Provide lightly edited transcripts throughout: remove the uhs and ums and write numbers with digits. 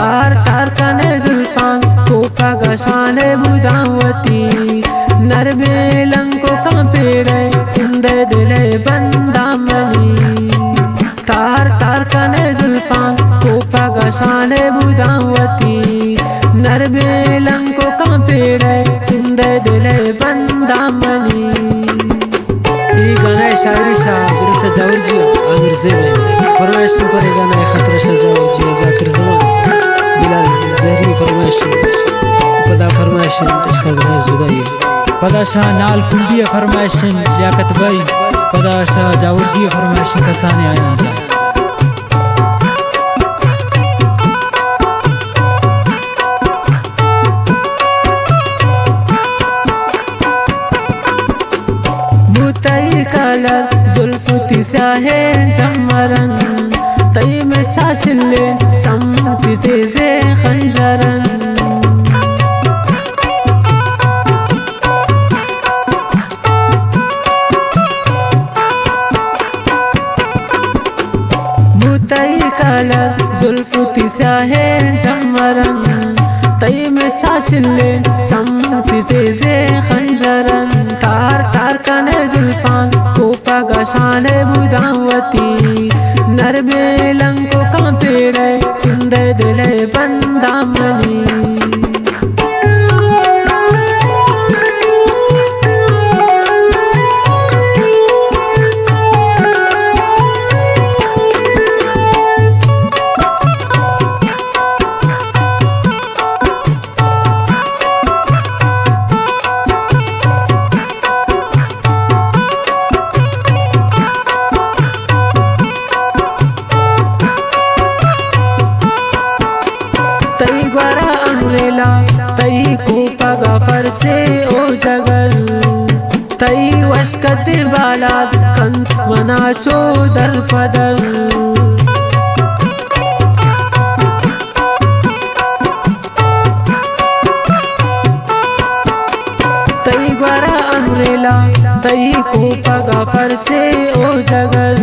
तार तार कने जुल्फान कोपा गशाने बुदावती नरमे लंको का पेड़ सिंधे दिले बंदा मनी तार तार कने जुल्फान कोपा गशाने बुदावती नरमे लंको का पेड़ सिंधे दिले बंदा मनी गाना शायरी शाह सजावजी आमिर ज़ेब फरमाइश पर गाना खतरा सजावजी जाकिर ज़मान बिलाल ज़हरी फरमाइश पदा फरमाइश इश्क़ जुदाई पदा शाह नाल कुंडिया फरमाइश लियाकत भाई पदा शाह जावरजी फरमाइश कसाने आया जा मुतई कलर जुल्फुती स्याहे जमरन तई में चाशिले चमपी तेजे खंजरन मुतई कलर जुल्फुती स्याहे जमरन तई में चाशिले चमपी तेजे खंजरन तार तार कने जुल्फान कोपा गशाने बुदावती नरमे लंको का पेड़ सिंधे दिले बंदा मनी तई कोपा गफर से ओ जगर तई वशकत बाला कंत मना चोदर पदर तई ग्वारा अमरेला तई कोपा गफर से ओ जगर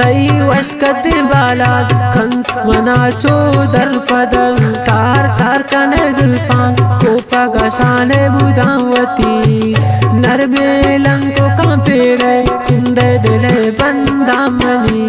तई वशकत बाला कंत मना चोदर पदर तार तार कने जुल्फान कोपा गशाने बुदावती नरमे लंको का पेड़ सिंधे दिले बंदा मनी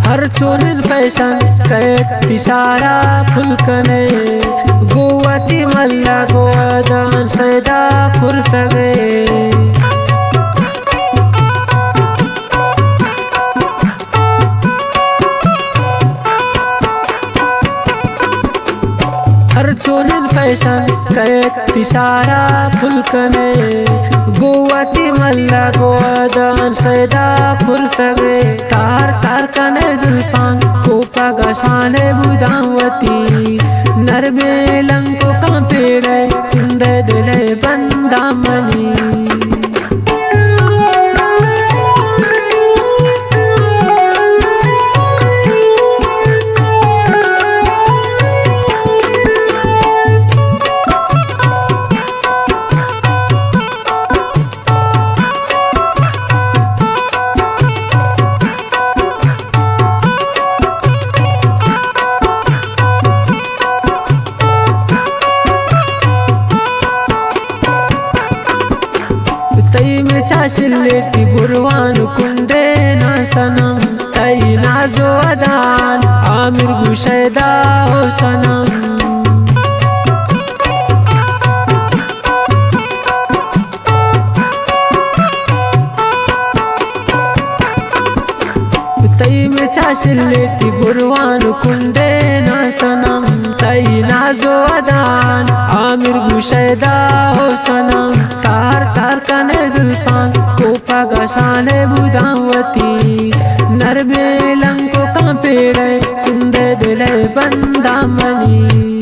हर चोरिन फैशन कैक इशारा फुलकने गोवती मल्ला गोदान सैदा खुरतगे हर चोरिन फैशन कैक इशारा फुलकने गोवती मल्ला गोदान सैदा खुरतगे तार तार कने जुल्फान कोपा गशाने बुदावती नरमे लंको का पेड़ सिंधे दिले बंदा मनी तई में चाशिलेती बुरवान कुंडे ना सनम तई नाजो अदान आमिर गुशैदा हो सनम तई में चाशिलेती बुरवान कुंडे ना सनम तई नाजो अदान आमिर गुशैदा हो सनम तार तार कने जुल्फान कोपा गशाने बुदावती नरमे लंको का पेड़ सिंध दिल बंदा मनी